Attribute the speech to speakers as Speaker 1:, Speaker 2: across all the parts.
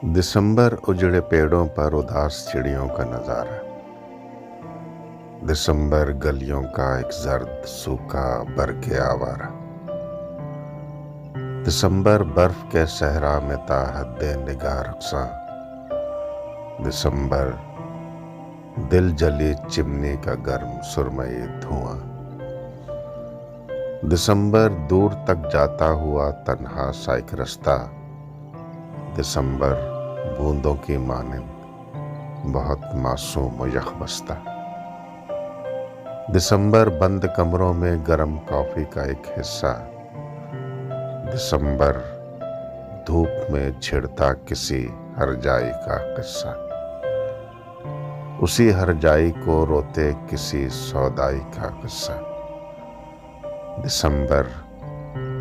Speaker 1: दिसंबर उजड़े पेड़ों पर उदास चिड़ियों का नजारा। दिसंबर गलियों का एक जर्द सूखा बरगे आवारा। दिसंबर बर्फ के सहरा में ताहद्दे निगाह रक्सा। दिसंबर दिल जली चिमनी का गर्म सुरमई धुआं। दिसंबर दूर तक जाता हुआ तन्हा सा एक रास्ता। दिसंबर बूंदों की मानिंद बहुत मासूम यखबस्ता। दिसंबर बंद कमरों में गर्म कॉफी का एक हिस्सा। दिसंबर धूप में छिड़ता किसी हरजाई का किस्सा। उसी हरजाई को रोते किसी सौदाई का किस्सा। दिसंबर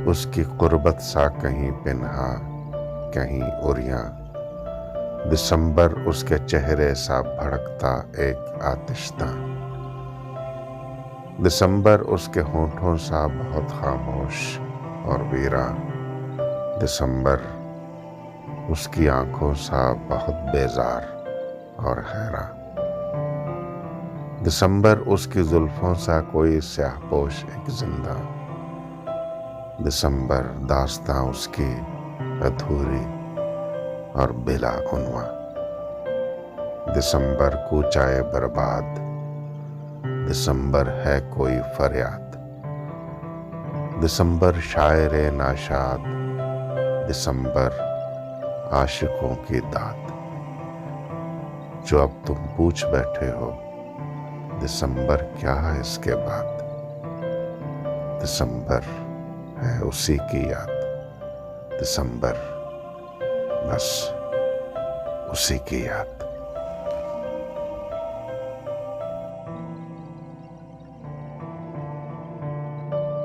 Speaker 1: उसकी कुर्बत सा कहीं पिन्हा कहीं उरियां। दिसंबर उसके चेहरे सा भड़कता एक आतिशदां। दिसंबर उसके होठों सा बहुत खामोश और वीरान। दिसंबर उसकी आंखों सा बहुत बेजार और हैरान। दिसंबर उसकी जुल्फों सा कोई स्याहपोश एक जिंदा। दिसंबर दास्तां उसकी अधूरी और बिला उन्वा। दिसंबर कूचाए बर्बाद। दिसंबर है कोई फरियाद। दिसंबर शायरे नाशाद। दिसंबर आशिकों की दाद। जो अब तुम पूछ बैठे हो दिसंबर क्या है इसके बाद। दिसंबर है उसी की याद। दिसंबर बस उसी की याद।